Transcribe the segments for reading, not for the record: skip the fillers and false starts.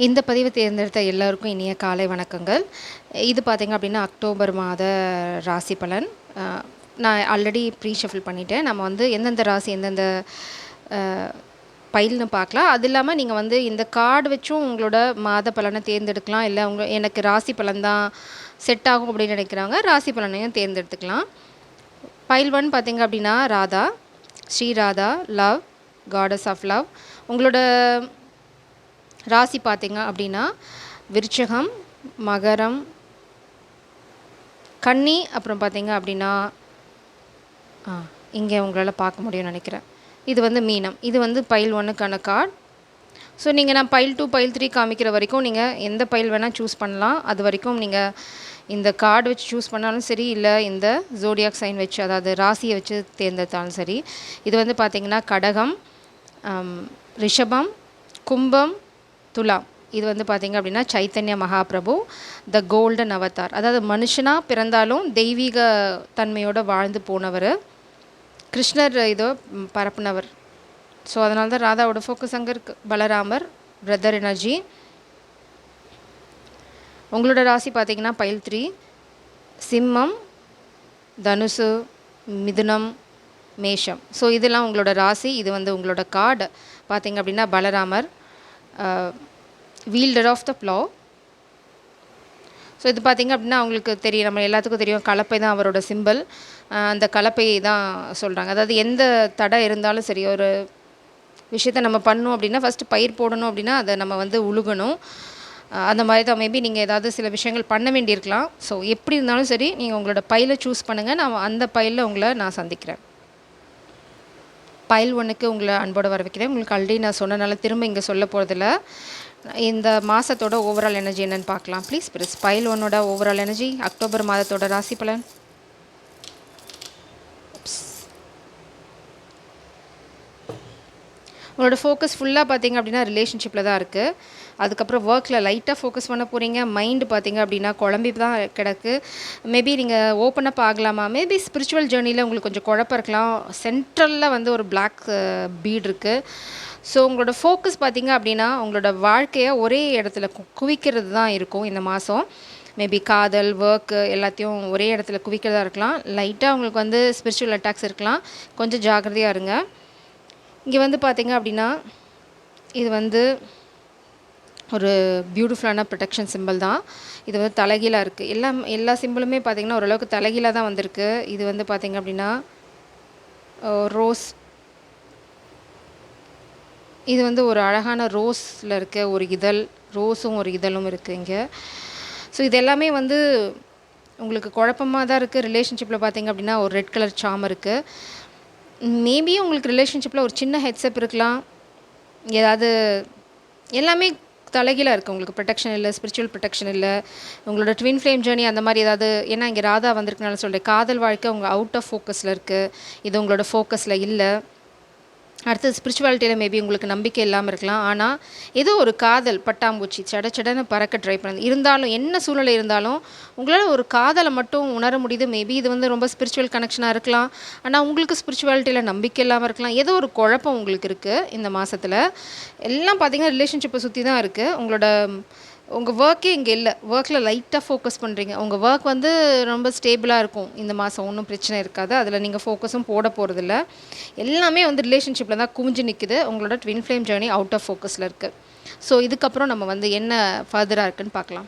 இந்த பதிவை தேர்ந்தெடுத்த எல்லோருக்கும் இனிய காலை வணக்கங்கள். இது பார்த்தீங்க அப்படின்னா அக்டோபர் மாத ராசி பலன். நான் ஆல்ரெடி ப்ரீ ஷஃபில் பண்ணிட்டேன். நம்ம வந்து எந்தெந்த ராசி எந்தெந்த பைல்னு பார்க்கலாம். அது இல்லாமல் நீங்கள் வந்து இந்த கார்டு வச்சும் உங்களோட மாத பலனை தேர்ந்தெடுக்கலாம். இல்லை எனக்கு ராசி பலன் தான் செட் ஆகும் அப்படின்னு நினைக்கிறாங்க, ராசி பலனையும் தேர்ந்தெடுத்துக்கலாம். பைல் 1 பார்த்தீங்க அப்படின்னா Radha, Sri Radha, love, goddess of love. உங்களோட ராசி பார்த்தீங்க அப்படின்னா விருச்சகம், மகரம், கன்னி, அப்புறம் பார்த்தீங்க அப்படின்னா இங்கே உங்களால் பார்க்க முடியும்னு நினைக்கிறேன். இது வந்து மீனம். இது வந்து பைல் 1க்கான கார்டு. ஸோ நீங்கள் நான் பைல் 2 பைல் 3 காமிக்கிற வரைக்கும் நீங்கள் எந்த பைல் வேணால் சூஸ் பண்ணலாம். அது வரைக்கும் நீங்கள் இந்த கார்டு வச்சு சூஸ் பண்ணாலும் சரி, இல்லை இந்த ஜோடியாக் சைன் வச்சு, அதாவது ராசியை வச்சு தேர்ந்தெடுத்தாலும் சரி. இது வந்து பார்த்திங்கன்னா கடகம், ரிஷபம், கும்பம், துலாம். இது வந்து பார்த்திங்க அப்படின்னா Chaitanya Mahaprabhu, the golden Avatar. அதாவது மனுஷனாக பிறந்தாலும் தெய்வீக தன்மையோடு வாழ்ந்து போனவர், கிருஷ்ணர் இதோ பரப்புனவர். ஸோ அதனால தான் ராதாவோட ஃபோக்கஸ் அங்கே இருக்குது. பலராமர், பிரதர் எனர்ஜி. உங்களோட ராசி பார்த்திங்கன்னா பைல் 3 சிம்மம், தனுசு, மிதுனம், மேஷம். ஸோ இதெல்லாம் உங்களோட ராசி. இது வந்து உங்களோட கார்டு பார்த்திங்க அப்படின்னா பலராமர், வீல்டர் ஆஃப் த ப்ளோ. ஸோ இது பார்த்திங்க அப்படின்னா அவங்களுக்கு தெரியும், நம்ம எல்லாத்துக்கும் தெரியும், கலப்பை தான் அவரோட சிம்பிள். அந்த கலப்பையை தான் சொல்கிறாங்க. அதாவது எந்த தடை இருந்தாலும் சரி, ஒரு விஷயத்தை நம்ம பண்ணணும் அப்படின்னா ஃபஸ்ட்டு பயிர் போடணும் அப்படின்னா அதை நம்ம வந்து உழுகணும். அந்த மாதிரி தான் மேபி நீங்கள் ஏதாவது சில விஷயங்கள் பண்ண வேண்டியிருக்கலாம். ஸோ எப்படி இருந்தாலும் சரி, நீங்கள் உங்களோட பைலை சூஸ் பண்ணுங்கள். நான் அந்த பைலில் உங்களை நான் சந்திக்கிறேன். பைல் 1க்கு உங்களை அன்போடு வர வைக்கிறேன். உங்களுக்கு ஆல்ரெடி நான் சொன்னனால திரும்ப இங்கே சொல்ல போகிறதில்ல. இந்த மாதத்தோட ஓவரால் எனர்ஜி என்னென்னு பார்க்கலாம். Please please. பைல் 1ஓட ஓவரால் எனர்ஜி, அக்டோபர் மாதத்தோட ராசி பலன். உங்களோட ஃபோக்கஸ் ஃபுல்லாக பார்த்திங்க அப்படின்னா ரிலேஷன்ஷிப்பில் தான் இருக்குது. அதுக்கப்புறம் ஒர்க்கில் லைட்டாக ஃபோக்கஸ் பண்ண போகிறீங்க. மைண்டு பார்த்திங்க அப்படின்னா குழம்பி தான் கிடக்கு. மேபி நீங்கள் ஓப்பன் அப் ஆகலாமா, மேபி ஸ்பிரிச்சுவல் ஜேர்னியில் உங்களுக்கு கொஞ்சம் குழப்பம் இருக்கலாம். சென்ட்ரலில் வந்து ஒரு பிளாக் பீட் இருக்குது. ஸோ உங்களோட ஃபோக்கஸ் பார்த்திங்க அப்படின்னா உங்களோட வாழ்க்கையை ஒரே இடத்துல குவிக்கிறது தான் இருக்கும் இந்த மாதம். மேபி காதல், ஒர்க்கு எல்லாத்தையும் ஒரே இடத்துல குவிக்கிறதா இருக்கலாம். லைட்டாக உங்களுக்கு வந்து ஸ்பிரிச்சுவல் அட்டாக்ஸ் இருக்கலாம். கொஞ்சம் ஜாக்கிரதையாக இருங்க. இங்கே வந்து பார்த்திங்க அப்படின்னா இது வந்து ஒரு பியூட்டிஃபுல்லான ப்ரொடெக்ஷன் சிம்பிள் தான். இது வந்து தலைகீழாக இருக்குது. எல்லா சிம்பிளுமே பார்த்திங்கன்னா ஓரளவுக்கு தலைகீழாக தான் வந்திருக்கு. இது வந்து பார்த்திங்க அப்படின்னா ரோஸ். இது வந்து ஒரு அழகான ரோஸில் இருக்க ஒரு இதழ், ரோஸும் ஒரு இதழும் இருக்குது இங்கே. ஸோ இது எல்லாமே வந்து உங்களுக்கு குழப்பமாக தான் இருக்குது. ரிலேஷன்ஷிப்பில் பார்த்திங்க அப்படின்னா ஒரு ரெட் கலர் சாம் இருக்குது. மேபி உங்களுக்கு ரிலேஷன்ஷிப்பில் ஒரு சின்ன ஹெட்ஸ்அப் இருக்கலாம். ஏதாவது எல்லாமே தலைகீழாக இருக்குது. உங்களுக்கு ப்ரொடெக்ஷன் இல்லை, ஸ்பிரிச்சுவல் ப்ரொடெக்ஷன் இல்லை. உங்களோட ட்வின் ஃப்ளேம் ஜேர்னி அந்த மாதிரி ஏதாவது, ஏன்னா இங்கே ராதா வந்திருக்குனால சொல்கிறேன், காதல் வாழ்க்கை உங்கள் அவுட் ஆஃப் ஃபோக்கஸில் இருக்குது. இது உங்களோட ஃபோக்கஸில் இல்லை. அடுத்தது ஸ்பிரிச்சுவாலிட்டியில் மேபி உங்களுக்கு நம்பிக்கை இல்லாமல் இருக்கலாம். ஆனால் ஏதோ ஒரு காதல் பட்டாம்பூச்சி சடன்னு பறக்க ட்ரை பண்ணுது. இருந்தாலும் என்ன சூழ்நிலை இருந்தாலும் உங்களால் ஒரு காதலை மட்டும் உணர முடியுது. மேபி இது வந்து ரொம்ப ஸ்பிரிச்சுவல் கனெக்ஷனாக இருக்கலாம். ஆனால் உங்களுக்கு ஸ்பிரிச்சுவாலிட்டியில் நம்பிக்கை இல்லாமல் இருக்கலாம். ஏதோ ஒரு குழப்பம் உங்களுக்கு இருக்குது இந்த மாதத்தில். எல்லாம் பார்த்திங்கன்னா ரிலேஷன்ஷிப்பை சுற்றி தான் இருக்குது. உங்கள் ஒர்க்கே இங்கே இல்லை. ஒர்க்கில் லைட்டாக ஃபோக்கஸ் பண்ணுறீங்க. உங்கள் ஒர்க் வந்து ரொம்ப ஸ்டேபிளாக இருக்கும் இந்த மாதம். ஒன்றும் பிரச்சனை இருக்காது. அதில் நீங்கள் ஃபோக்கஸும் போட போகிறதில்ல. எல்லாமே வந்து ரிலேஷன்ஷிப்பில் தான் குமிஞ்சு நிற்குது. உங்களோட twin flame journey out of ஃபோக்கஸில் இருக்குது. ஸோ இதுக்கப்புறம் நம்ம வந்து என்ன ஃபர்தராக இருக்குதுன்னு பார்க்கலாம்.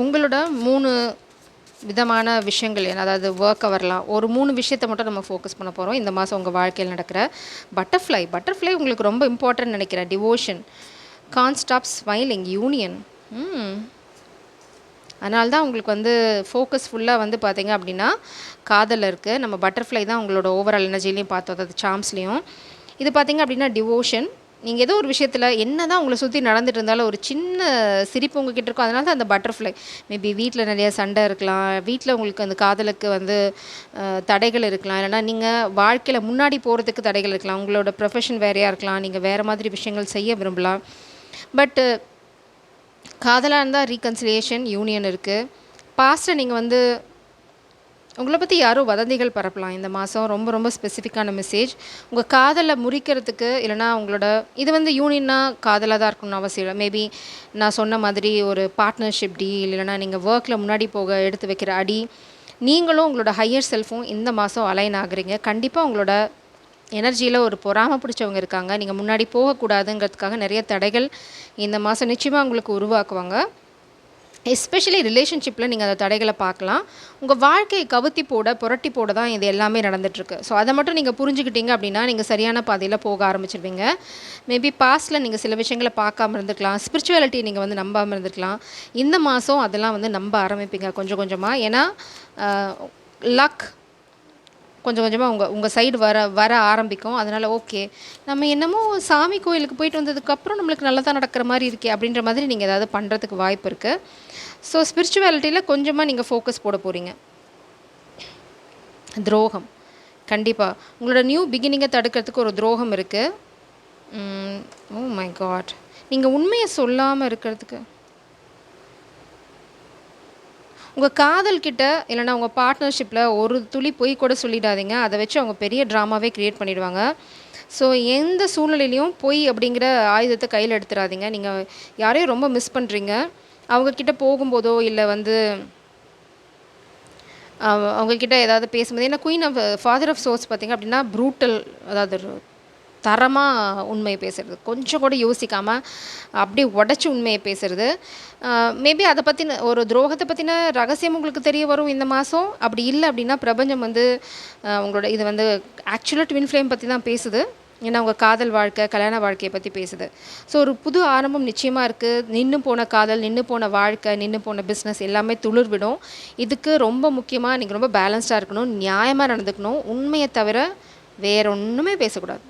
உங்களோட 3 விதமான விஷயங்கள், அதாவது ஒர்க்கை வரலாம். ஒரு 3 விஷயத்தை மட்டும் நம்ம ஃபோக்கஸ் பண்ண போகிறோம் இந்த மாதம் உங்கள் வாழ்க்கையில் நடக்கிற. பட்டர்ஃப்ளை உங்களுக்கு ரொம்ப இம்பார்ட்டன்ட் நினைக்கிறேன். Devotion, can't stop smiling, union. அதனால தான் உங்களுக்கு வந்து ஃபோக்கஸ் ஃபுல்லாக வந்து பார்த்திங்க அப்படின்னா காதலில் இருக்குது. நம்ம பட்டர்ஃப்ளை தான் உங்களோட ஓவரால் எனர்ஜிலையும் பார்த்தோம், அதாவது சாம்ஸ்லேயும். இது பார்த்திங்க அப்படின்னா டிவோஷன். நீங்கள் ஏதோ ஒரு விஷயத்தில் என்ன தான் உங்களை சுற்றி நடந்துட்டு இருந்தாலும் ஒரு சின்ன சிரிப்பு உங்ககிட்ட இருக்கும். அதனால தான் அந்த பட்டர்ஃப்ளை. மேபி வீட்டில் நிறைய சண்டை இருக்கலாம், வீட்டில் உங்களுக்கு அந்த காதலுக்கு வந்து தடைகள் இருக்கலாம், இல்லைனா நீங்கள் வாழ்க்கையில் முன்னாடி போகிறதுக்கு தடைகள் இருக்கலாம். உங்களோட ப்ரொஃபஷன் வேறையாக இருக்கலாம், நீங்கள் வேறு மாதிரி விஷயங்கள் செய்ய விரும்பலாம். பட்டு காதலாக இருந்தால் ரீகன்சிலியேஷன், யூனியன் இருக்குது. பாஸ்ட்டை நீங்கள் வந்து உங்கள பத்தி யாரோ வதந்திகள் பரப்பலாம் இந்த மாதம். ரொம்ப ரொம்ப ஸ்பெசிஃபிக்கான மெசேஜ். உங்கள் காதலை முறிக்கிறதுக்கு இல்லைனா உங்களோட இது வந்து யூனியன்னா காதலாக தான் இருக்கணும்னு அவசியம் இல்லை. மேபி நான் சொன்ன மாதிரி ஒரு பார்ட்னர்ஷிப் டீல் இல்லைனா நீங்கள் ஒர்க்கில் முன்னாடி போக எடுத்து வைக்கிற அடி, நீங்களும் உங்களோட ஹையர் செல்ஃபும் இந்த மாதம் அலைன் ஆகுறீங்க. கண்டிப்பாக உங்களோட எனர்ஜியில் ஒரு பொறாமை பிடிச்சவங்க இருக்காங்க. நீங்கள் முன்னாடி போகக்கூடாதுங்கிறதுக்காக நிறைய தடைகள் இந்த மாதம் நிச்சயமாக உங்களுக்கு உருவாக்குவாங்க. எஸ்பெஷலி ரிலேஷன்ஷிப்பில் நீங்கள் அந்த தடைகளை பார்க்கலாம். உங்கள் வாழ்க்கையை கவுத்தி போட புரட்டி போட தான் இது எல்லாமே நடந்துகிட்ருக்கு. ஸோ அதை மட்டும் நீங்கள் புரிஞ்சுக்கிட்டீங்க அப்படின்னா நீங்கள் சரியான பாதையில் போக ஆரம்பிச்சிருவீங்க. மேபி பாஸ்ட்டில் நீங்கள் சில விஷயங்களை பார்க்காம இருந்துக்கலாம், ஸ்பிரிச்சுவாலிட்டி நீங்கள் வந்து நம்பாமல் இருந்துக்கலாம். இந்த மாதம் அதெல்லாம் வந்து நம்ப ஆரம்பிப்பீங்க கொஞ்சம் கொஞ்சமாக. ஏன்னா லக் கொஞ்சம் கொஞ்சமாக உங்கள் சைடு வர ஆரம்பிக்கும். அதனால் ஓகே, நம்ம என்னமோ சாமி கோயிலுக்கு போயிட்டு வந்ததுக்கப்புறம் நம்மளுக்கு நல்லா தான் நடக்கிற மாதிரி இருக்கே அப்படின்ற மாதிரி நீங்கள் ஏதாவது பண்ணுறதுக்கு வாய்ப்பு இருக்குது. ஸோ ஸ்பிரிச்சுவாலிட்டியில் கொஞ்சமாக நீங்கள் ஃபோக்கஸ் போட போகிறீங்க. துரோகம் கண்டிப்பாக உங்களோட நியூ பிகினிங்கை தடுக்கிறதுக்கு ஒரு துரோகம் இருக்குது. ஓ மை காட், நீங்கள் உண்மையை சொல்லாமல் இருக்கிறதுக்கு உங்கள் காதல்கிட்ட இல்லைனா உங்கள் பார்ட்னர்ஷிப்பில் ஒரு துளி பொய் கூட சொல்லிடாதீங்க. அதை வச்சு அவங்க பெரிய ட்ராமாவே க்ரியேட் பண்ணிடுவாங்க. ஸோ எந்த சூழ்நிலையிலையும் பொய் அப்படிங்கிற ஆயுதத்தை கையில் எடுத்துடாதீங்க. நீங்கள் யாரையும் ரொம்ப மிஸ் பண்ணுறீங்க, அவங்கக்கிட்ட போகும்போதோ இல்லை வந்து அவங்கக்கிட்ட ஏதாவது பேசும்போது, ஏன்னா queen of father of source பார்த்திங்க அப்படின்னா ப்ரூட்டல், அதாவது தரமாக உண்மையை பேசுகிறது, கொஞ்சம் கூட யோசிக்காமல் அப்படியே உடச்சி உண்மையை பேசுகிறது. மேபி அதை பற்றின ஒரு துரோகத்தை பற்றின ரகசியம் உங்களுக்கு தெரிய வரும் இந்த மாதம். அப்படி இல்லை அப்படின்னா பிரபஞ்சம் வந்து உங்களோட இது வந்து ஆக்சுவலாக ட்வின் ஃப்ளேம் பற்றி தான் பேசுது. ஏன்னா உங்கள் காதல் வாழ்க்கை, கல்யாண வாழ்க்கையை பற்றி பேசுது. ஸோ ஒரு புது ஆரம்பம் நிச்சயமாக இருக்குது. நின்று போன காதல், நின்று போன வாழ்க்கை, நின்று போன பிஸ்னஸ் எல்லாமே துளிர்விடும். இதுக்கு ரொம்ப முக்கியமாக நீங்கள் ரொம்ப பேலன்ஸ்டாக இருக்கணும், நியாயமாக நடந்துக்கணும். உண்மையை தவிர வேற ஒன்றுமே பேசக்கூடாது.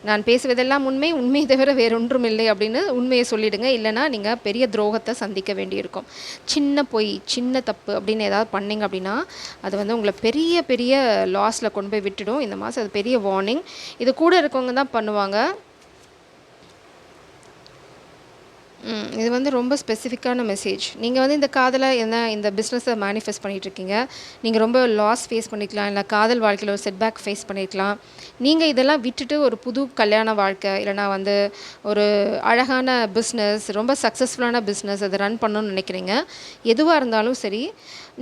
நான் பேசுவதெல்லாம் உண்மை, உண்மையை தவிர வேறொன்றும் இல்லை அப்படின்னு உண்மையை சொல்லிவிடுங்க. இல்லைனா நீங்கள் பெரிய துரோகத்தை சந்திக்க வேண்டியிருக்கும். சின்ன பொய், சின்ன தப்பு அப்படின்னு ஏதாவது பண்ணிங்க அப்படின்னா அது வந்து உங்களை பெரிய பெரிய லாஸில் கொண்டு போய் விட்டுடும் இந்த மாதம். அது பெரிய வார்னிங். இது கூட இருக்கவங்க தான் பண்ணுவாங்க. இது வந்து ரொம்ப ஸ்பெசிஃபிக்கான மெசேஜ். நீங்கள் வந்து இந்த காதலை இந்த பிஸ்னஸை மேனிஃபெஸ்ட் பண்ணிகிட்ருக்கீங்க. நீங்கள் ரொம்ப லாஸ் ஃபேஸ் பண்ணிக்கலாம், இல்லை காதல் வாழ்க்கையில் ஒரு செட்பேக் ஃபேஸ் பண்ணியிருக்கலாம். நீங்கள் இதெல்லாம் விட்டுட்டு ஒரு புது கல்யாண வாழ்க்கை இல்லைனா வந்து ஒரு அழகான பிஸ்னஸ், ரொம்ப சக்ஸஸ்ஃபுல்லான பிஸ்னஸ் அதை ரன் பண்ணணும்னு நினைக்கிறீங்க. எதுவாக இருந்தாலும் சரி,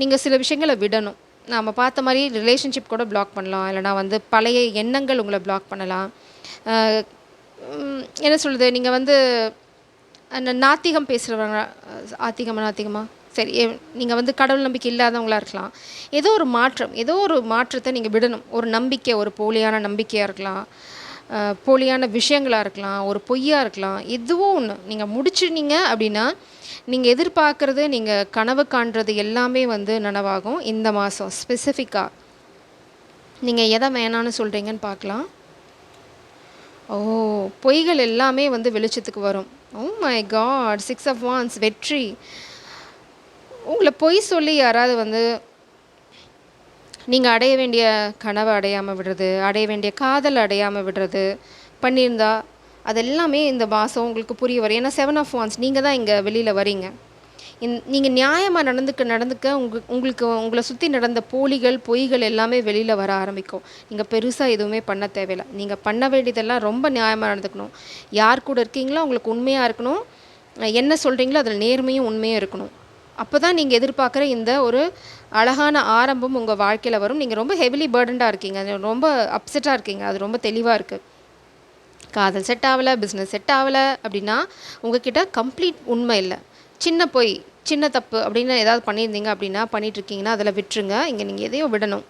நீங்கள் சில விஷயங்களை விடணும். நம்ம பார்த்த மாதிரி ரிலேஷன்ஷிப் கூட பிளாக் பண்ணலாம், இல்லைனா வந்து பழைய எண்ணங்கள் உங்களை பிளாக் பண்ணலாம். என்ன சொல்கிறது, நீங்கள் வந்து அந்த நாத்திகம் பேசுகிறவங்க, நாத்திகமா சரி, நீங்கள் வந்து கடவுள் நம்பிக்கை இல்லாதவங்களாக இருக்கலாம். ஏதோ ஒரு மாற்றத்தை நீங்கள் விடணும். ஒரு நம்பிக்கை, ஒரு போலியான நம்பிக்கையாக இருக்கலாம், போலியான விஷயங்களாக இருக்கலாம், ஒரு பொய்யாக இருக்கலாம், எதுவோ ஒன்று நீங்கள் முடிச்சுனீங்க அப்படின்னா நீங்கள் எதிர்பார்க்குறது, நீங்கள் கனவு காண்றது எல்லாமே வந்து நனவாகும் இந்த மாதம். ஸ்பெசிஃபிக்காக நீங்கள் எதை வேணான்னு சொல்கிறீங்கன்னு பார்க்கலாம். பொய்கள் எல்லாமே வந்து வெளிச்சத்துக்கு வரும். Oh my god, 6 of Wands, வெற்றி. உங்களை பொய் சொல்லி யாராவது வந்து நீங்கள் அடைய வேண்டிய கனவை அடையாமல் விடுறது, அடைய வேண்டிய காதல் அடையாமல் விடுறது பண்ணியிருந்தா அது எல்லாமே இந்த மாதம் உங்களுக்கு புரிய வரும். ஏன்னா 7 of Wands நீங்கள் தான் இங்கே வெளியில் வரீங்க. நீங்கள் நியாயமாக நடந்துக்க உங்களுக்கு உங்களை சுற்றி நடந்த போலிகள், பொய்கள் எல்லாமே வெளியில் வர ஆரம்பிக்கும். நீங்கள் பெருசாக எதுவுமே பண்ண தேவையில்லை. நீங்கள் பண்ண வேண்டியதெல்லாம் ரொம்ப நியாயமாக நடந்துக்கணும். யார் கூட இருக்கீங்களோ அவங்களுக்கு உண்மையாக இருக்கணும். என்ன சொல்கிறீங்களோ அதில் நேர்மையும் உண்மையும் இருக்கணும். அப்போ தான் நீங்கள் எதிர்பார்க்குற இந்த ஒரு அழகான ஆரம்பம் உங்கள் வாழ்க்கையில் வரும். நீங்கள் ரொம்ப ஹெவிலி பேர்டன்டாக இருக்கீங்க, ரொம்ப அப்செட்டாக இருக்கீங்க, அது ரொம்ப தெளிவாக இருக்குது. காதல் செட் ஆகலை, பிஸ்னஸ் செட் ஆகலை அப்படின்னா உங்ககிட்ட கம்ப்ளீட் உண்மை இல்லை, சின்ன பொய், சின்ன தப்பு அப்படின்னு ஏதாவது பண்ணியிருந்தீங்க அப்படின்னா பண்ணிகிட்ருக்கீங்கன்னா அதில் விட்டுருங்க. இங்கே நீங்கள் எதையோ விடணும்.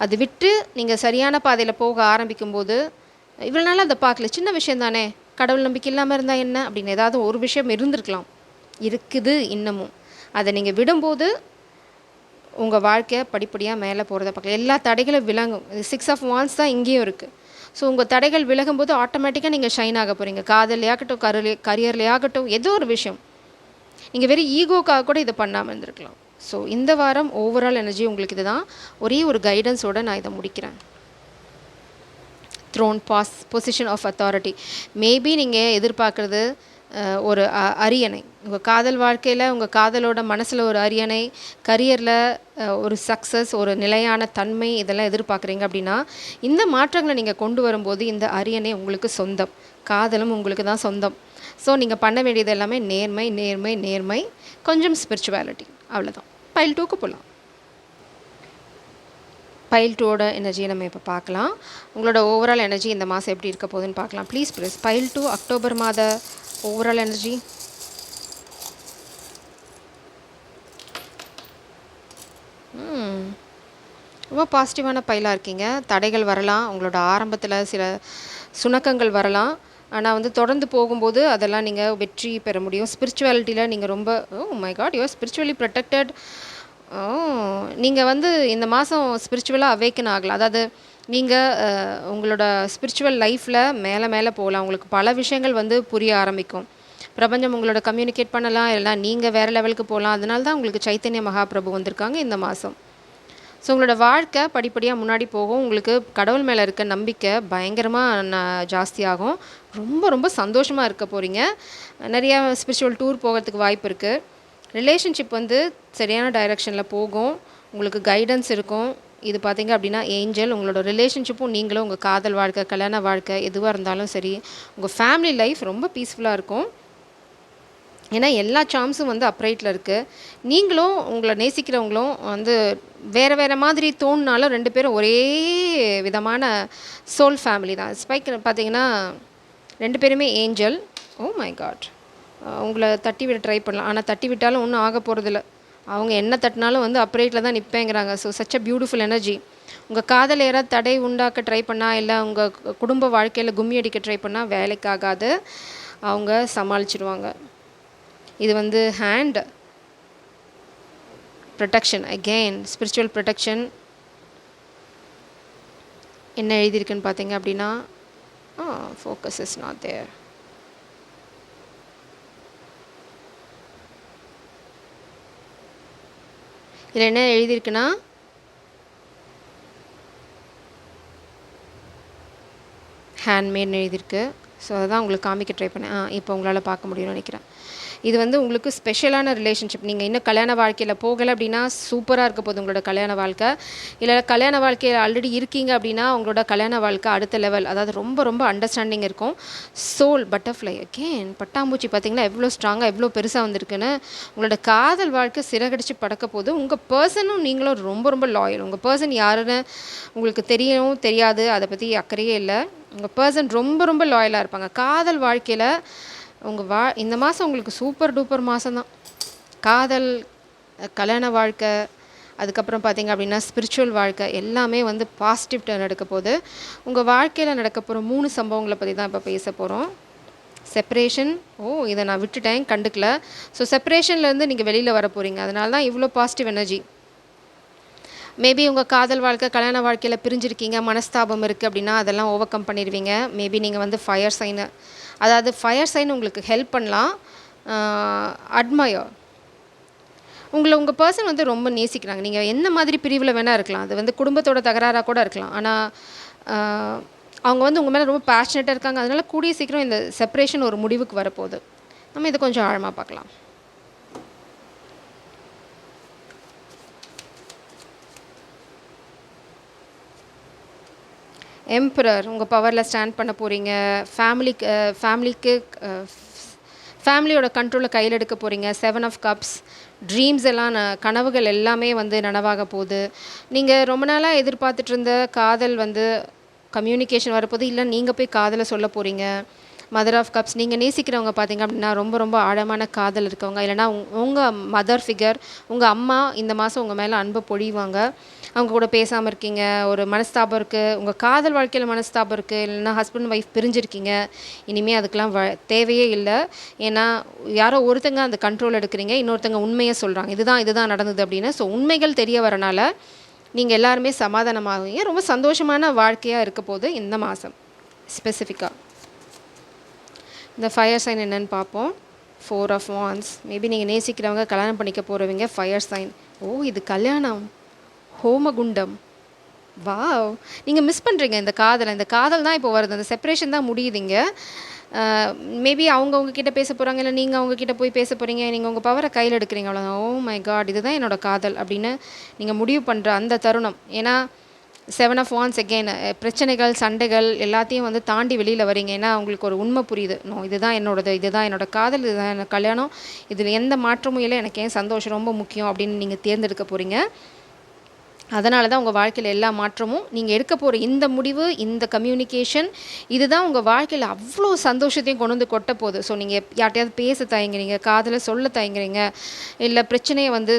அது விட்டு நீங்கள் சரியான பாதையில் போக ஆரம்பிக்கும்போது, இவ்வளோ நாள் அதை பார்க்கல, சின்ன விஷயம் தானே, கடவுள் நம்பிக்கை இல்லாமல் இருந்தால் என்ன அப்படின்னு ஏதாவது ஒரு விஷயம் இருந்திருக்கலாம், இருக்குது இன்னமும். அதை நீங்கள் விடும்போது உங்கள் வாழ்க்கையை படிப்படியாக மேலே போகிறத பார்க்கலாம். எல்லா தடைகளும் விலகும். 6 of Wands தான் இங்கேயும் இருக்குது. ஸோ உங்கள் தடைகள் விலகும்போது ஆட்டோமேட்டிக்காக நீங்கள் ஷைன் ஆக போகிறீங்க. காதலையாகட்டும், கரியர்லையாகட்டும், ஏதோ ஒரு விஷயம். நீங்கள் வெறும் ஈகோக்காக கூட இதை பண்ணாமல் இருந்திருக்கலாம். ஸோ இந்த வாரம் ஓவரால் எனர்ஜி உங்களுக்கு இது தான். ஒரே ஒரு கைடன்ஸோடு நான் இதை முடிக்கிறேன். Throne position of authority. Maybe நீங்கள் எதிர்பார்க்குறது ஒரு அரியணை. உங்கள் காதல் வாழ்க்கையில் உங்கள் காதலோட மனசில் ஒரு அரியணை, கரியரில் ஒரு சக்ஸஸ், ஒரு நிலையான தன்மை இதெல்லாம் எதிர்பார்க்குறீங்க அப்படின்னா இந்த மாற்றங்களை நீங்கள் கொண்டு வரும்போது இந்த அரியணை உங்களுக்கு சொந்தம், காதலும் உங்களுக்கு தான் சொந்தம். ஸோ நீங்கள் பண்ண வேண்டியது எல்லாமே நேர்மை நேர்மை நேர்மை, கொஞ்சம் ஸ்பிரிச்சுவாலிட்டி, அவ்வளோதான். பைல் 2க்கு போகலாம். பைல் 2ஓட எனர்ஜியை நம்ம இப்போ பார்க்கலாம். உங்களோட ஓவரால் எனர்ஜி இந்த மாதம் எப்படி இருக்க போகுதுன்னு பார்க்கலாம். ப்ளீஸ் ப்ளீஸ் பைல் 2 அக்டோபர் மாத ஓவரால் எனர்ஜி. ரொம்ப பாசிட்டிவான பைலாக இருக்கீங்க. தடைகள் வரலாம், உங்களோட ஆரம்பத்தில் சில சுணக்கங்கள் வரலாம், ஆனால் வந்து தொடர்ந்து போகும்போது அதெல்லாம் நீங்கள் வெற்றி பெற முடியும். ஸ்பிரிச்சுவாலிட்டியில் நீங்கள் ரொம்ப my god you are spiritually protected. நீங்கள் வந்து இந்த மாதம் ஸ்பிரிச்சுவலாக அவேக்கன் ஆகலாம். அதாவது நீங்கள் உங்களோட ஸ்பிரிச்சுவல் லைஃப்பில் மேலே மேலே போகலாம். உங்களுக்கு பல விஷயங்கள் வந்து புரிய ஆரம்பிக்கும். பிரபஞ்சம் உங்களோட கம்யூனிகேட் பண்ணலாம், இல்லைனா நீங்கள் வேறு லெவலுக்கு போகலாம். அதனால தான் உங்களுக்கு சைத்தன்ய மகாபிரபு வந்திருக்காங்க இந்த மாதம். ஸோ உங்களோட வாழ்க்கை படிப்படியாக முன்னாடி போகும். உங்களுக்கு கடவுள் மேலே இருக்க நம்பிக்கை பயங்கரமாக ஜாஸ்தியாகும். ரொம்ப ரொம்ப சந்தோஷமாக இருக்க போகிறீங்க. நிறையா ஸ்பிரிச்சுவல் டூர் போகிறதுக்கு வாய்ப்பு இருக்குது. ரிலேஷன்ஷிப் வந்து சரியான டைரெக்ஷனில் போகும். உங்களுக்கு கைடன்ஸ் இருக்கும். இது பார்த்திங்க அப்படின்னா ஏஞ்சல். உங்களோட ரிலேஷன்ஷிப்பும் நீங்களும் உங்கள் காதல் வாழ்க்கை, கல்யாண வாழ்க்கை எதுவாக இருந்தாலும் சரி, உங்கள் ஃபேமிலி லைஃப் ரொம்ப பீஸ்ஃபுல்லாக இருக்கும். ஏன்னா எல்லா சாம்ஸும் வந்து அப்ரைட்டில் இருக்குது. நீங்களும் உங்களை நேசிக்கிறவங்களும் வந்து வேறு வேறு மாதிரி தோணுனாலும் 2 பேரும் ஒரே விதமான சோல் ஃபேமிலி தான். ஸ்பைக் பார்த்திங்கன்னா 2 பேருமே ஏஞ்சல். ஓ மை காட், உங்களை தட்டி விட ட்ரை பண்ணலாம், ஆனால் தட்டி விட்டாலும் ஒன்றும் ஆக போகிறதில்ல. அவங்க என்ன தட்டினாலும் வந்து அப்ரைட்டில் தான் நிற்பேங்கிறாங்க. So such a beautiful energy. உங்கள் காதல் யாராவது தடை உண்டாக்க ட்ரை பண்ணால், இல்லை உங்கள் குடும்ப வாழ்க்கையில் கும்மி அடிக்க ட்ரை பண்ணால் வேலைக்காகாது. அவங்க சமாளிச்சிடுவாங்க. இது வந்து hand protection, again spiritual protection. என்ன எழுதியிருக்குன்னு பார்த்தீங்க அப்படின்னா ஃபோக்கஸ் இஸ் நாட் தேர். இதில் என்ன எழுதியிருக்குன்னா ஹேண்ட்மேட்னு எழுதியிருக்கு. ஸோ அதுதான் உங்களுக்கு காமிக்க ட்ரை பண்ணேன். இப்போ உங்களால் பார்க்க முடியும்னு நினைக்கிறேன். இது வந்து உங்களுக்கு ஸ்பெஷலான ரிலேஷன்ஷிப். நீங்கள் இன்னும் கல்யாண வாழ்க்கையில் போகலை அப்படின்னா சூப்பராக இருக்க போகுது உங்களோட கல்யாண வாழ்க்கை. இல்லை கல்யாண வாழ்க்கையில் ஆல்ரெடி இருக்கீங்க அப்படின்னா உங்களோட கல்யாண வாழ்க்கை அடுத்த லெவல், அதாவது ரொம்ப ரொம்ப அண்டர்ஸ்டாண்டிங் இருக்கும். சோல் பட்டர்ஃப்ளை அகெயின், பட்டாம்பூச்சி பார்த்திங்கன்னா எவ்வளோ ஸ்ட்ராங்காக எவ்வளோ பெருசாக வந்திருக்குன்னு. உங்களோட காதல் வாழ்க்கை சிறகடிச்சு பறக்க போது. உங்கள் பர்சனும் நீங்களும் ரொம்ப ரொம்ப லாயல். உங்கள் பர்சன் யாருன்னு உங்களுக்கு தெரியவும் தெரியாது, அதை பற்றி அக்கறையே இல்லை. உங்கள் பர்சன் ரொம்ப ரொம்ப லாயலாக இருப்பாங்க. காதல் வாழ்க்கையில் உங்கள் இந்த மாதம் உங்களுக்கு சூப்பர் டூப்பர் மாதம் தான். காதல், கல்யாண வாழ்க்கை, அதுக்கப்புறம் பார்த்திங்க அப்படின்னா ஸ்பிரிச்சுவல் வாழ்க்கை எல்லாமே வந்து பாசிட்டிவ் டர்ன் எடுக்க போகுது. உங்கள் வாழ்க்கையில் நடக்க போகிற 3 சம்பவங்களை பற்றி தான் இப்போ பேச போகிறோம். செப்பரேஷன், இதை நான் விட்டுட்டேன், கண்டுக்கல. ஸோ செப்பரேஷன்லேருந்து நீங்கள் வெளியில் வர போகிறீங்க. அதனால தான் இவ்வளோ பாசிட்டிவ் எனர்ஜி. மேபி உங்கள் காதல் வாழ்க்கை, கல்யாண வாழ்க்கையில் பிரிஞ்சிருக்கீங்க, மனஸ்தாபம் இருக்குது அப்படின்னா அதெல்லாம் ஓவர் கம் பண்ணிடுவீங்க. மேபி நீங்கள் வந்து ஃபயர் சைனு, அதாவது ஃபயர் சைன் உங்களுக்கு ஹெல்ப் பண்ணலாம். அட்மயர், உங்கள் பர்சன் வந்து ரொம்ப நேசிக்கிறாங்க. நீங்கள் என்ன மாதிரி பிரிவில் வேணால் இருக்கலாம், அது வந்து குடும்பத்தோட தகராறாக கூட இருக்கலாம். ஆனால் அவங்க வந்து உங்கள் மேலே ரொம்ப பேஷனேட்டாக இருக்காங்க. அதனால் கூடிய சீக்கிரம் இந்த செப்பரேஷன் ஒரு முடிவுக்கு வரப்போகுது. நம்ம இதை கொஞ்சம் ஆழமாக பார்க்கலாம். எம்பரர், உங்கள் பவரில் ஸ்டாண்ட் பண்ண போகிறீங்க. ஃபேமிலியோட கண்ட்ரோலை கையில் எடுக்க போகிறீங்க. 7 ஆஃப் கப்ஸ், ட்ரீம்ஸ் எல்லாம், கனவுகள் எல்லாமே வந்து நனவாக போகுது. நீங்கள் ரொம்ப நாளாக எதிர்பார்த்துட்டு இருந்த காதல் வந்து கம்யூனிகேஷன் வரப்போது, இல்லை நீங்கள் போய் காதலை சொல்ல போகிறீங்க. மதர் ஆஃப் கப்ஸ், நீங்கள் நேசிக்கிறவங்க பார்த்திங்க அப்படின்னா ரொம்ப ரொம்ப ஆழமான காதல் இருக்கவங்க, இல்லைனா உங்கள் மதர் ஃபிகர், உங்கள் அம்மா இந்த மாதம் உங்கள் மேலே அன்பை பொழிவாங்க. அவங்க கூட பேசாமல் இருக்கீங்க, ஒரு மனஸ்தாபம் இருக்குது, உங்கள் காதல் வாழ்க்கையில் மனஸ்தாபம் இருக்குது, இல்லைனா ஹஸ்பண்ட் ஒய்ஃப் பிரிஞ்சிருக்கீங்க. இனிமேல் அதுக்கெலாம் தேவையே இல்லை. ஏன்னா யாரோ ஒருத்தங்க அந்த கண்ட்ரோல் எடுக்கிறீங்க, இன்னொருத்தங்க உண்மையை சொல்கிறாங்க, இதுதான் நடந்தது அப்படின்னு. ஸோ உண்மைகள் தெரிய வரனால நீங்கள் எல்லாருமே சமாதானமாகுவீங்க. ரொம்ப சந்தோஷமான வாழ்க்கையாக இருக்க போது இந்த மாதம். ஸ்பெசிஃபிக்காக இந்த ஃபயர் சைன் என்னன்னு பார்ப்போம். 4 ஆஃப் வான்ஸ், மேபி நீங்கள் நேசிக்கிறவங்க கல்யாணம் பண்ணிக்க போகிறவங்க ஃபயர் சைன். இது கல்யாணம், ஹோமகுண்டம். வாவ், நீங்கள் மிஸ் பண்ணுறீங்க இந்த காதல் தான் இப்போ வருது. அந்த செப்பரேஷன் தான் முடியுதுங்க. மேபி அவங்க உங்ககிட்ட பேச போகிறாங்க, இல்லை நீங்கள் அவங்கக்கிட்ட போய் பேச போகிறீங்க. நீங்கள் உங்கள் பவரை கையில் எடுக்கிறீங்க, அவ்வளோதான். ஓ மை காட், இதுதான் என்னோடய காதல் அப்படின்னு நீங்கள் முடிவு பண்ணுற அந்த தருணம். ஏன்னா 7 ஆஃப் வான்ஸ் அகெயின், பிரச்சனைகள் சண்டைகள் எல்லாத்தையும் வந்து தாண்டி வெளியில் வரீங்க. ஏன்னா உங்களுக்கு ஒரு உண்மை புரியுது. நோ, இதுதான் என்னோடது, இதுதான் என்னோடய காதல், இதுதான் என்னோட கல்யாணம், இதில் எந்த மாற்றமும் இல்லை, எனக்கு ஏன் சந்தோஷம் ரொம்ப முக்கியம் அப்படின்னு நீங்கள் தேர்ந்தெடுக்க போகிறீங்க. அதனால தான் உங்கள் வாழ்க்கையில் எல்லா மாற்றமும். நீங்கள் எடுக்க போகிற இந்த முடிவு, இந்த கம்யூனிகேஷன், இதுதான் உங்கள் வாழ்க்கையில் அவ்வளோ சந்தோஷத்தையும் கொண்டு வந்து கொட்ட போகுது. ஸோ நீங்கள் யார்ட்டையாவது பேச தயங்குறீங்க, காதில் சொல்ல தயங்குறீங்க, இல்லை பிரச்சனையை வந்து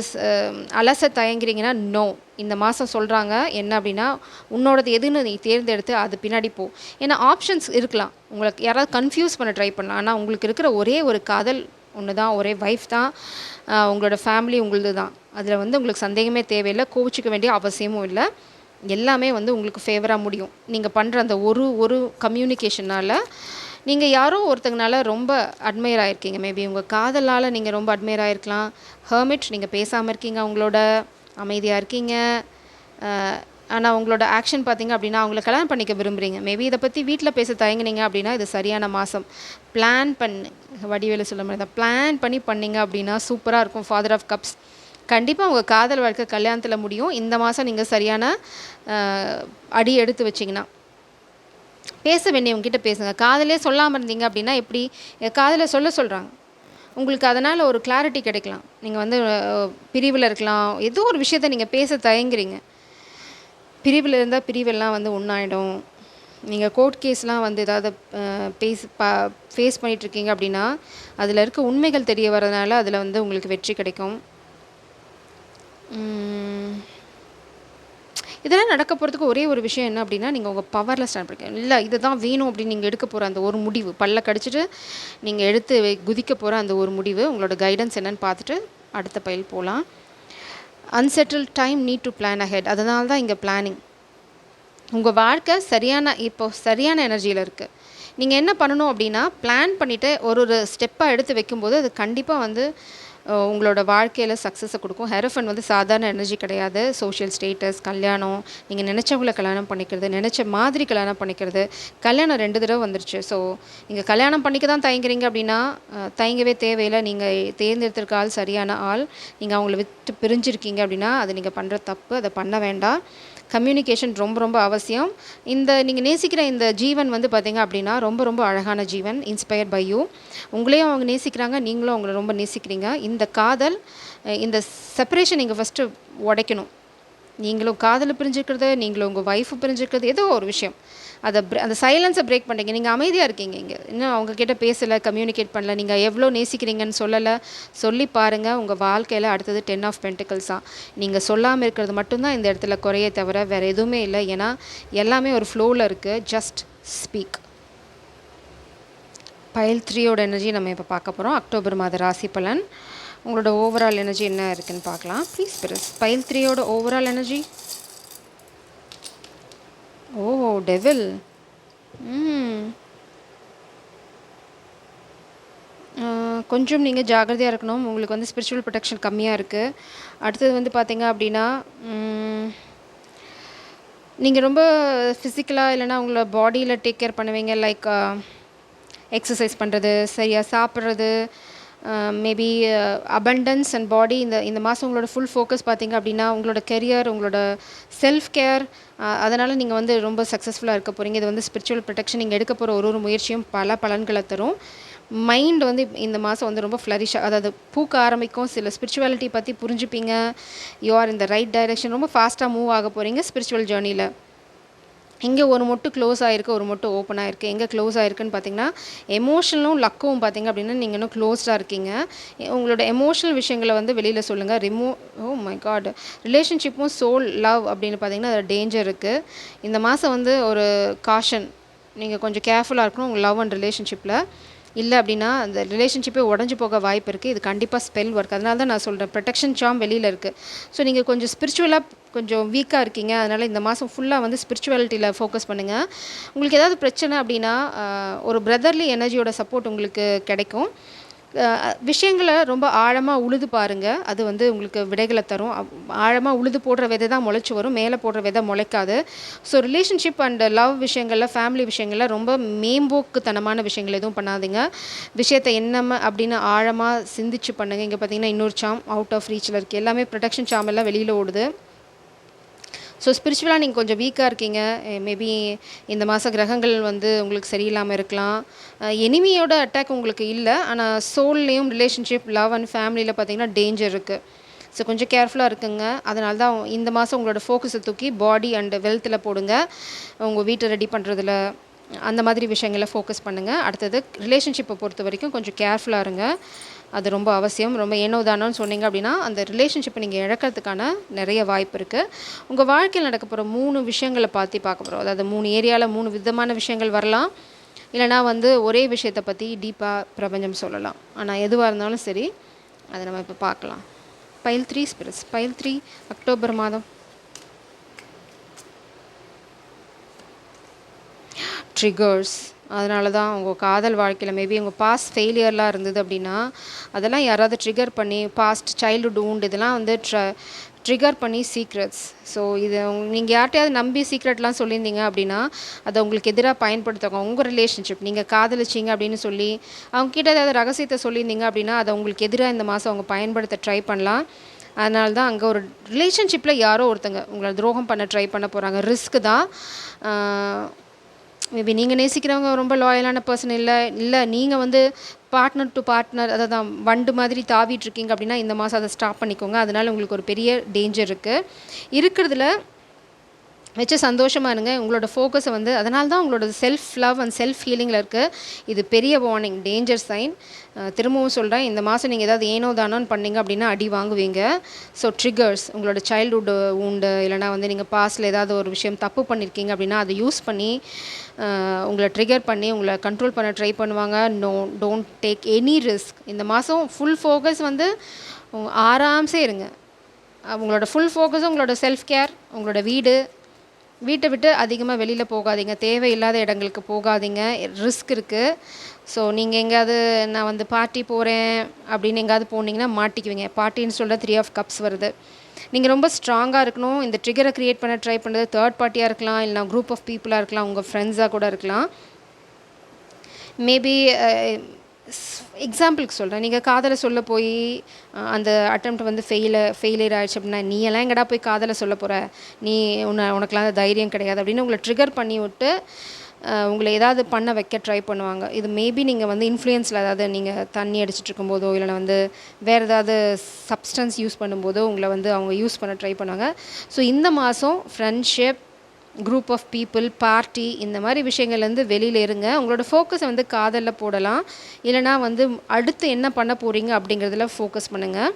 அலச தயங்குறீங்கன்னா, நோ, இந்த மாதம் சொல்கிறாங்க என்ன அப்படின்னா, உன்னோடது எதுன்னு நீ தேர்ந்தெடுத்து அது பின்னாடி போ. ஏன்னா ஆப்ஷன்ஸ் இருக்கலாம், உங்களுக்கு யாராவது கன்ஃபியூஸ் பண்ண ட்ரை பண்ணலாம். ஆனால் உங்களுக்கு இருக்கிற ஒரே ஒரு காதல் ஒன்று தான், ஒரே வைஃப் தான், உங்களோட ஃபேமிலி உங்களது தான். அதில் வந்து உங்களுக்கு சந்தேகமே தேவையில்லை, கோவிச்சிக்க வேண்டிய அவசியமும் இல்லை. எல்லாமே வந்து உங்களுக்கு ஃபேவராக முடியும். நீங்கள் பண்ணுற அந்த ஒரு கம்யூனிகேஷனால் நீங்கள் யாரோ ஒருத்தங்கனால ரொம்ப அட்மையர் ஆகிருக்கீங்க. மேபி உங்கள் காதலால் நீங்கள் ரொம்ப அட்மையர் ஆகிருக்கலாம். ஹெர்மிட், நீங்கள் பேசாமல் இருக்கீங்க, அவங்களோட அமைதியாக இருக்கீங்க. ஆனால் உங்களோட ஆக்ஷன் பார்த்திங்க அப்படின்னா அவங்கள கல்யாணம் பண்ணிக்க விரும்புகிறீங்க. மேபி இதை பற்றி வீட்டில் பேச தயங்குனீங்க அப்படின்னா இது சரியான மாதம். பிளான் பண்ணி, வடிவேலு சொல்ல மாதிரி தான், பிளான் பண்ணி பண்ணிங்க அப்படின்னா சூப்பராக இருக்கும். ஃபாதர் ஆஃப் கப்ஸ், கண்டிப்பாக உங்கள் காதல் வாழ்க்கை கல்யாணத்தில் முடியும். இந்த மாதம் நீங்கள் சரியான அடி எடுத்து வச்சிங்கன்னா. பேச வேண்டியவங்ககிட்ட பேசுங்க. காதலே சொல்லாமல் இருந்தீங்க அப்படின்னா எப்படி, காதலை சொல்கிறாங்க உங்களுக்கு, அதனால் ஒரு கிளாரிட்டி கிடைக்கலாம். நீங்கள் வந்து பிரிவில் இருக்கலாம், ஏதோ ஒரு விஷயத்தை நீங்கள் பேச தயங்குறீங்க. பிரிவில் இருந்தால் பிரிவெல்லாம் வந்து ஒன்றாயிடும். நீங்கள் கோர்ட் கேஸ்லாம் வந்து ஏதாவது ஃபேஸ் பண்ணிகிட்ருக்கீங்க அப்படின்னா அதில் இருக்க உண்மைகள் தெரிய வரதுனால அதில் வந்து உங்களுக்கு வெற்றி கிடைக்கும். இதெல்லாம் நடக்க போகிறதுக்கு ஒரே ஒரு விஷயம் என்ன அப்படின்னா, நீங்கள் உங்கள் பவரில் ஸ்டாண்ட் பண்ணிக்க. இல்லை இதுதான் வேணும் அப்படின்னு நீங்கள் எடுக்க போகிற அந்த ஒரு முடிவு, பல்ல கடிச்சிட்டு நீங்கள் எடுத்து குதிக்க போகிற அந்த ஒரு முடிவு, உங்களோட கைடன்ஸ் என்னென்னு பார்த்துட்டு அடுத்த பயில் போகலாம். அன்செட்டில் time, need to plan ahead. அதனால தான் இங்கே பிளானிங். உங்கள் வாழ்க்கை சரியான எனர்ஜியில் இருக்குது. நீங்கள் என்ன பண்ணணும் அப்படின்னா, பிளான் பண்ணிவிட்டு ஒரு ஸ்டெப்பாக எடுத்து வைக்கும்போது அது கண்டிப்பாக வந்து உங்களோட வாழ்க்கையில் சக்ஸஸை கொடுக்கும். ஹெரோஃபன் வந்து சாதாரண எனர்ஜி கிடையாது. சோஷியல் ஸ்டேட்டஸ், கல்யாணம், நீங்கள் நினச்சவங்கள கல்யாணம் பண்ணிக்கிறது, நினச்ச மாதிரி கல்யாணம் பண்ணிக்கிறது, கல்யாணம் 2 தடவை வந்துருச்சு. ஸோ நீங்கள் கல்யாணம் பண்ணிக்க தான் தயங்குறீங்க அப்படின்னா தயங்கவே தேவையில்லை. நீங்கள் தேர்ந்தெடுத்திருக்க ஆள் சரியான ஆள். நீங்கள் அவங்கள விட்டு பிரிஞ்சிருக்கீங்க அப்படின்னா அது நீங்கள் பண்ணுற தப்பு, அதை பண்ண வேண்டாம். கம்யூனிகேஷன் ரொம்ப ரொம்ப அவசியம். நீங்கள் நேசிக்கிற இந்த ஜீவன் வந்து பார்த்திங்க அப்படின்னா ரொம்ப அழகான ஜீவன், இன்ஸ்பயர்ட் பை யூ. உங்களையும் அவங்க நேசிக்கிறாங்க, நீங்களும் அவங்கள ரொம்ப நேசிக்கிறீங்க. இந்த காதல், இந்த செப்பரேஷன் நீங்கள் ஃபஸ்ட்டு உடைக்கணும். நீங்களும் காதலை பிரிஞ்சுக்கிறது, நீங்களும் உங்கள் ஒய்ஃபு பிரிஞ்சுக்கிறது, ஏதோ ஒரு விஷயம், அந்த சைலன்ஸை பிரேக் பண்ணுறீங்க. நீங்கள் அமைதியாக இருக்கீங்க, இங்கே இன்னும் அவங்கக்கிட்ட பேசலை, கம்யூனிகேட் பண்ணல, நீங்கள் எவ்வளோ நேசிக்கிறீங்கன்னு சொல்லலை. சொல்லி பாருங்கள். உங்கள் வாழ்க்கையில் அடுத்தது 10 ஆஃப் பென்டிகல்ஸ் தான். நீங்கள் சொல்லாமல் இருக்கிறது மட்டும்தான் இந்த இடத்துல குறையே தவிர வேறு எதுவுமே இல்லை. ஏன்னா எல்லாமே ஒரு ஃப்ளோவில் இருக்குது. Just speak. பைல் 3யோட எனர்ஜி நம்ம இப்போ பார்க்க போகிறோம். அக்டோபர் மாத ராசி பலன். உங்களோட ஓவரால் எனர்ஜி என்ன இருக்குன்னு பார்க்கலாம். Please please. பைல் 3யோட ஓவரால் எனர்ஜி. Oh, devil. கொஞ்சம் நீங்கள் ஜாகிரதையாக இருக்கணும். உங்களுக்கு வந்து ஸ்பிரிச்சுவல் ப்ரொடெக்ஷன் கம்மியாக இருக்குது. அடுத்தது வந்து பார்த்திங்க அப்படின்னா, நீங்கள் ரொம்ப ஃபிசிக்கலாக இல்லைனா உங்களோட பாடியில் டேக் கேர் பண்ணுவீங்க. லைக் எக்ஸசைஸ் பண்ணுறது, சரியாக சாப்பிட்றது, மேபி அபண்டன்ஸ் அண்ட் பாடி. இந்த மாதம் உங்களோட ஃபுல் ஃபோக்கஸ் பார்த்திங்க அப்படின்னா உங்களோட கெரியர், உங்களோட செல்ஃப் கேர். அதனால் நீங்கள் வந்து ரொம்ப சக்ஸஸ்ஃபுல்லாக இருக்க போகிறீங்க. இது வந்து ஸ்பிரிச்சுவல் ப்ரொடெக்ஷன். நீங்கள் எடுக்க போகிற ஒரு முயற்சியும் பல பலன்களை தரும். மைண்ட் வந்து இந்த மாதம் வந்து ரொம்ப ஃப்ளரிஷாக, அதாவது பூக்க ஆரம்பிக்கும். சில ஸ்பிரிச்சுவாலிட்டி பற்றி புரிஞ்சுப்பீங்க. You are in the right direction. ரொம்ப ஃபாஸ்ட்டாக மூவ் ஆக போகிறீங்க ஸ்பிரிச்சுவல் ஜேர்னியில். இங்கே ஒரு மொட்டு க்ளோஸ் ஆகிருக்கு, ஒரு மொட்டு ஓப்பன் ஆகிருக்கு. எங்கே க்ளோஸ் ஆகிருக்குன்னு பார்த்தீங்கன்னா, எமோஷனலும் லக்கும் பார்த்திங்க அப்படின்னா நீங்கள் இன்னும் க்ளோஸ்டாக இருக்கீங்க. உங்களோட எமோஷனல் விஷயங்களை வந்து வெளியில் சொல்லுங்கள். ஓ மை காட், ரிலேஷன்ஷிப்பும் சோல் லவ் அப்படின்னு பார்த்தீங்கன்னா அதில் டேஞ்சர் இருக்குது. இந்த மாதம் வந்து ஒரு காஷன், நீங்கள் கொஞ்சம் கேர்ஃபுல்லாக இருக்கணும் உங்கள் லவ் அண்ட் ரிலேஷன்ஷிப்பில். இல்லை அப்படின்னா அந்த ரிலேஷன்ஷிப்பே உடஞ்சி போக வாய்ப்பு இருக்குது. இது கண்டிப்பாக ஸ்பெல் ஒர்க். அதனால தான் நான் சொல்கிறேன், ப்ரொடெக்ஷன் சார்ம் வெளியில் இருக்குது. ஸோ நீங்கள் கொஞ்சம் ஸ்பிரிச்சுவலாக கொஞ்சம் வீக்காக இருக்கீங்க. அதனால் இந்த மாதம் ஃபுல்லாக வந்து ஸ்பிரிச்சுவாலிட்டியில் ஃபோக்கஸ் பண்ணுங்கள். உங்களுக்கு ஏதாவது பிரச்சனை அப்படின்னா ஒரு பிரதர்லி எனர்ஜியோட சப்போர்ட் உங்களுக்கு கிடைக்கும். விஷயங்கள ரொம்ப ஆழமா உழுது பாருங்க. அது வந்து உங்களுக்கு விடைகள தரும். ஆழமா உழுது போடுற விதை தான் முளைச்சு வரும். மேல போடுற விதை முளைக்காது. ஸோ ரிலேஷன்ஷிப் அண்ட் லவ் விஷயங்கள்ல, ஃபேமிலி விஷயங்கள்ல ரொம்ப மேம்போக்குத்தனமான விஷயங்கள் எதுவும் பண்ணாதீங்க. விஷயத்த என்னம்ம அப்படின்னு ஆழமா சிந்திச்சு பண்ணுங்க. இங்க பார்த்தீங்கன்னா, இன்னொரு சார்ம் அவுட் ஆஃப் ரீச்ல இருக்கு. எல்லாமே ப்ரொடெக்ஷன் சார்ம் எல்லாம் வெளியில ஓடுது. ஸோ ஸ்பிரிச்சுவலா நீங்க கொஞ்சம் வீக்கா இருக்கீங்க. மேபி இந்த மாச கிரகங்கள் வந்து உங்களுக்கு சரியில்லாம இருக்கலாம். எனிமியோட அட்டாக் உங்களுக்கு இல்ல. ஆனா சோல்லேயும் ரிலேஷன்ஷிப், லவ் அண்ட் ஃபேமிலில பார்த்தீங்கன்னா டேஞ்சர் இருக்கு. ஸோ கொஞ்சம் கேர்ஃபுல்லா இருக்குங்க. அதனால தான் இந்த மாதம் உங்களோட ஃபோக்கஸை தூக்கி பாடி அண்ட் வெல்த்தில் போடுங்க. உங்கள் வீட்டை ரெடி பண்ணுறதுல அந்த மாதிரி விஷயங்களில் ஃபோக்கஸ் பண்ணுங்கள். அடுத்தது ரிலேஷன்ஷிப்பை பொறுத்த வரைக்கும் கொஞ்சம் கேர்ஃபுல்லாக இருங்க. அது ரொம்ப அவசியம். ரொம்ப ஏனோ தானோன்னு சொன்னீங்க அப்படின்னா அந்த ரிலேஷன்ஷிப்பை நீங்கள் இழக்கிறதுக்கான நிறைய வாய்ப்பு இருக்குது. உங்கள் வாழ்க்கையில் நடக்க போகிற 3 விஷயங்களை பார்க்க போகிறோம். அதாவது 3 ஏரியாவில் 3 விதமான விஷயங்கள் வரலாம். இல்லைனா வந்து ஒரே விஷயத்தை பற்றி டீப்பாக பிரபஞ்சம் சொல்லலாம். ஆனால் எதுவாக இருந்தாலும் சரி, அதை நம்ம இப்போ பார்க்கலாம். File 3 spirits. பைல் 3 அக்டோபர் மாதம். ட்ரிகர்ஸ். அதனால தான் உங்கள் காதல் வாழ்க்கையில் மேபி உங்கள் பாஸ்ட் ஃபெயிலியர்லாம் இருந்தது அப்படின்னா அதெல்லாம் யாராவது ட்ரிகர் பண்ணி பாஸ்ட் சைல்டுஹுட் வூண்ட் இதெல்லாம் வந்து ட்ரிகர் பண்ணி சீக்ரெட்ஸ். ஸோ இது நீங்கள் யார்ட்டையாவது நம்பி சீக்ரெட்லாம் சொல்லியிருந்தீங்க அப்படின்னா அதை உங்களுக்கு எதிராக பயன்படுத்துவாங்க. உங்கள் ரிலேஷன்ஷிப் நீங்கள் காதலிச்சிங்க அப்படின்னு சொல்லி அவங்கக்கிட்ட ஏதாவது ரகசியத்தை சொல்லியிருந்தீங்க அப்படின்னா அதை உங்களுக்கு எதிராக இந்த மாதம் அவங்க பயன்படுத்த ட்ரை பண்ணலாம். அதனால தான் அங்கே ஒரு ரிலேஷன்ஷிப்பில் யாரோ ஒருத்தங்க உங்களை துரோகம் பண்ண ட்ரை பண்ண போகிறாங்க. ரிஸ்க்கு தான். மேபி நீங்கள் நேசிக்கிறவங்க ரொம்ப லாயலான பர்சன் இல்லை நீங்கள் வந்து பார்ட்னர் டு பார்ட்னர் அதை தான் வண்டு மாதிரி தாவிட்டுருக்கீங்க அப்படின்னா இந்த மாதம் அதை ஸ்டாப் பண்ணிக்கோங்க. அதனால் உங்களுக்கு ஒரு பெரிய டேஞ்சர் இருக்குது. இருக்கிறதுல வச்சு சந்தோஷமாக இருங்க. உங்களோட ஃபோக்கஸை வந்து அதனால தான் உங்களோட செல்ஃப் லவ் அண்ட் செல்ஃப் ஹீலிங்கில் இருக்குது. இது பெரிய வார்னிங், டேஞ்சர் சைன். திரும்பவும் சொல்கிறேன், இந்த மாதம் நீங்கள் ஏதாவது ஏனோ தானோன்னு பண்ணிங்க அப்படின்னா அடி வாங்குவீங்க. ஸோ ட்ரிகர்ஸ் உங்களோட சைல்டுஹுட் உண்டு இல்லைனா வந்து நீங்கள் பாஸ்டில் ஏதாவது ஒரு விஷயம் தப்பு பண்ணியிருக்கீங்க அப்படின்னா அதை யூஸ் பண்ணி உங்களை ட்ரிகர் பண்ணி உங்களை கண்ட்ரோல் பண்ண ட்ரை பண்ணுவாங்க. Don't take any risk. இந்த மாதம் ஃபுல் ஃபோக்கஸ் வந்து ஆராம்சே இருங்க. உங்களோட ஃபுல் ஃபோக்கஸும் உங்களோட செல்ஃப் கேர், உங்களோட வீட்டை விட்டு அதிகமாக வெளியில் போகாதீங்க. தேவையில்லாத இடங்களுக்கு போகாதீங்க. ரிஸ்க் இருக்குது. ஸோ நீங்கள் எங்கேயாவது நான் வந்து பார்ட்டி போகிறேன் அப்படின்னு எங்கேயாவது போனீங்கன்னா மாட்டிக்குவீங்க. பார்ட்டின்னு சொல்ல 3 ஆஃப் கப்ஸ் வருது. நீங்கள் ரொம்ப ஸ்ட்ராங்காக இருக்கணும். இந்த ட்ரிகரை க்ரியேட் பண்ண ட்ரை பண்ணுறது தேர்ட் பார்ட்டியாக இருக்கலாம், இல்லைனா குரூப் ஆஃப் பீப்புளாக இருக்கலாம், உங்கள் ஃப்ரெண்ட்ஸாக கூட இருக்கலாம். மேபி எக்ஸாம்பிளுக்கு சொல்கிறேன், நீங்கள் காதலை சொல்ல போய் அந்த அட்டெம்ப்ட் வந்து ஃபெயிலியர் ஆகிடுச்சு அப்படின்னா நீ எல்லாம் எங்கடா போய் காதலை சொல்ல போகிற, உனக்கெல்லாம் தைரியம் கிடையாது அப்படின்னு உங்களை ட்ரிகர் பண்ணி விட்டு உங்களை ஏதாவது பண்ண வைக்க ட்ரை பண்ணுவாங்க. இது மேபி நீங்கள் வந்து இன்ஃப்ளூயன்ஸில் அதாவது நீங்கள் தண்ணி அடிச்சிட்டு இருக்கும்போதோ இல்லைனா வந்து வேறு ஏதாவது சப்ஸ்டன்ஸ் யூஸ் பண்ணும்போதோ உங்களை வந்து அவங்க யூஸ் பண்ண ட்ரை பண்ணுவாங்க. ஸோ இந்த மாதம் friendship, group of people, party இந்த மாதிரி விஷயங்கள்லேருந்து வெளியில் இருங்க. உங்களோட ஃபோக்கஸை வந்து காதலில் போடலாம். இல்லைனா வந்து அடுத்து என்ன பண்ண போகிறீங்க அப்படிங்கிறதுல ஃபோக்கஸ் பண்ணுங்கள்.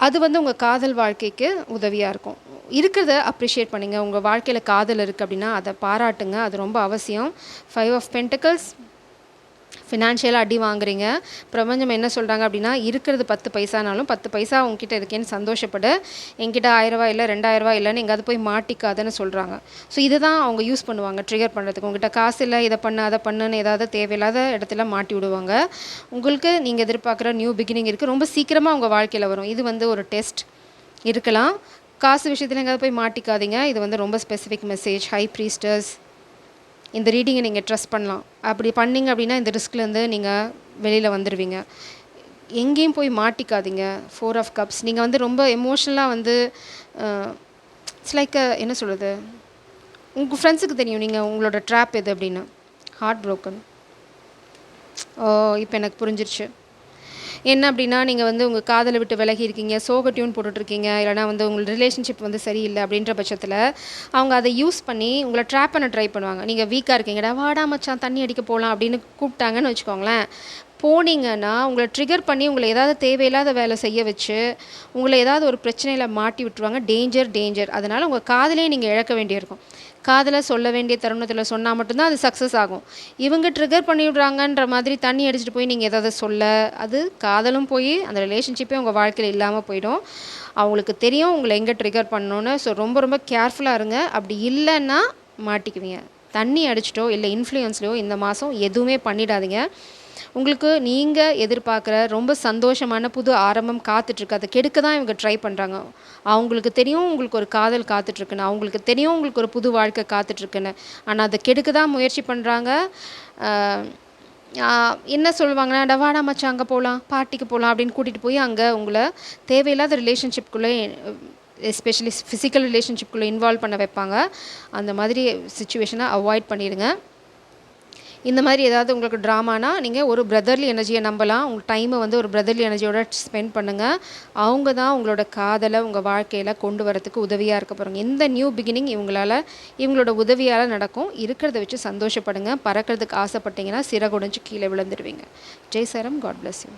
அது வந்து உங்கள் காதல் வாழ்க்கைக்கு உதவியாக இருக்கும். இருக்கிறத அப்ரிஷியேட் பண்ணுங்கள். உங்கள் வாழ்க்கையில் காதல் இருக்குது அப்படின்னா அதை பாராட்டுங்க. அது ரொம்ப அவசியம். 5 ஆஃப் பென்டிகல்ஸ். ஃபினான்ஷியலாக அடி வாங்குறீங்க. பிரபஞ்சம் என்ன சொல்கிறாங்க அப்படின்னா இருக்கிறது 10 பைசானாலும் 10 பைசா உங்ககிட்ட இருக்கேன்னு சந்தோஷப்படு. என்கிட்ட 1000 ரூபா இல்லை 2000 ரூபா இல்லைன்னு எங்கேயாவது போய் மாட்டிக்காதுன்னு சொல்கிறாங்க. ஸோ இதை தான் அவங்க யூஸ் பண்ணுவாங்க ட்ரிகர் பண்ணுறதுக்கு. உங்கள்கிட்ட காசு இல்லை, இதை பண்ணு அதை பண்ணுன்னு ஏதாவது தேவையில்லாத இடத்துல மாட்டி விடுவாங்க. உங்களுக்கு நீங்கள் எதிர்பார்க்குற நியூ பிகினிங் இருக்குது. ரொம்ப சீக்கிரமாக உங்கள் வாழ்க்கையில் வரும். இது வந்து ஒரு டெஸ்ட் இருக்கலாம். காசு விஷயத்தில் எங்கேயாவது போய் மாட்டிக்காதீங்க. இது வந்து ரொம்ப ஸ்பெசிஃபிக் மெசேஜ். ஹை ப்ரீஸ்டர்ஸ், இந்த ரீடிங்கை நீங்கள் ட்ரஸ்ட் பண்ணலாம். அப்படி பண்ணிங்க அப்படின்னா இந்த ரிஸ்க்லேருந்து நீங்கள் வெளியில் வந்துடுவீங்க. எங்கேயும் போய் மாட்டிக்காதீங்க. 4 ஆஃப் கப்ஸ். நீங்கள் வந்து ரொம்ப எமோஷ்னலாக வந்து இட்ஸ் லைக் என்ன சொல்கிறது, உங்கள் ஃப்ரெண்ட்ஸுக்கு தெரியும் நீங்கள் உங்களோட ட்ராப் எது அப்படின்னு. Heart broken. இப்போ எனக்கு புரிஞ்சிருச்சு. என்ன அப்படின்னா நீங்கள் வந்து உங்கள் காதலை விட்டு விலகி இருக்கீங்க, சோக டியூன் போட்டுட்ருக்கீங்க, இல்லைனா வந்து உங்கள் ரிலேஷன்ஷிப் வந்து சரியில்லை அப்படின்ற பட்சத்தில் அவங்க அதை யூஸ் பண்ணி உங்களை ட்ராப் பண்ண ட்ரை பண்ணுவாங்க. நீங்கள் வீக்காக இருக்கீங்கடா, வாடா மச்சான் தண்ணி அடிக்க போகலாம் அப்படின்னு கூப்பிட்டாங்கன்னு வச்சுக்கோங்களேன். போனீங்கன்னா உங்களை ட்ரிகர் பண்ணி உங்களை ஏதாவது தேவையில்லாத வேலை செய்ய வச்சு உங்களை ஏதாவது ஒரு பிரச்சனையில் மாட்டி விட்டுருவாங்க. டேஞ்சர். அதனால் உங்கள் காதலையே நீங்கள் இழக்க வேண்டியிருக்கும். காதலை சொல்ல வேண்டிய தருணத்தில் சொன்னால் மட்டும்தான் அது சக்ஸஸ் ஆகும். இவங்க ட்ரிகர் பண்ணி விட்றாங்கன்ற மாதிரி தண்ணி அடிச்சுட்டு போய் நீங்கள் ஏதாவது சொல்ல, அது காதலும் போய் அந்த ரிலேஷன்ஷிப்பே உங்கள் வாழ்க்கையில் இல்லாமல் போயிடும். அவங்களுக்கு தெரியும் உங்களை எங்கே ட்ரிகர் பண்ணணுன்னு. ஸோ ரொம்ப கேர்ஃபுல்லாக இருங்க. அப்படி இல்லைன்னா மாட்டிக்குவீங்க. தண்ணி அடிச்சிட்டோ இல்லை இன்ஃப்ளூயன்ஸ்லையோ இந்த மாதம் எதுவுமே பண்ணிடாதீங்க. உங்களுக்கு நீங்கள் எதிர்பார்க்குற ரொம்ப சந்தோஷமான புது ஆரம்பம் காத்துட்ருக்கு. அதை கெடுக்க தான் இவங்க ட்ரை பண்ணுறாங்க. அவங்களுக்கு தெரியும் உங்களுக்கு ஒரு காதல் காத்துட்ருக்குன்னு, அவங்களுக்கு தெரியும் உங்களுக்கு ஒரு புது வாழ்க்கை காத்துட்ருக்குன்னு. ஆனால் அதை கெடுக்க தான் முயற்சி பண்ணுறாங்க. என்ன சொல்லுவாங்கன்னா, "டா வாடா மச்சான் அங்கே போகலாம், பார்ட்டிக்கு போகலாம்" அப்படின்னு கூட்டிகிட்டு போய் அங்கே உங்களை தேவையில்லாத ரிலேஷன்ஷிப்குள்ளே, எஸ்பெஷலி ஃபிசிக்கல் ரிலேஷன்ஷிப்குள்ளே இன்வால்வ் பண்ண வைப்பாங்க. அந்த மாதிரி சிச்சுவேஷனை அவாய்ட் பண்ணிடுங்க. இந்த மாதிரி ஏதாவது உங்களுக்கு ட்ராமானா நீங்கள் ஒரு பிரதர்லி எனர்ஜியை நம்பலாம். உங்கள் டைமை வந்து ஒரு பிரதர்லி எனர்ஜியோட ஸ்பெண்ட் பண்ணுங்கள். அவங்க தான் உங்களோட காதலை உங்கள் வாழ்க்கையில் கொண்டு வரதுக்கு உதவியாக இருக்க போகிறாங்க. இந்த நியூ பிகினிங் இவங்களோட உதவியால் நடக்கும். இருக்கிறத வச்சு சந்தோஷப்படுங்க. பறக்கிறதுக்கு ஆசைப்பட்டீங்கன்னா சிறகுடைஞ்சு கீழே விழுந்துடுவீங்க. ஜெய் சரம். God bless you.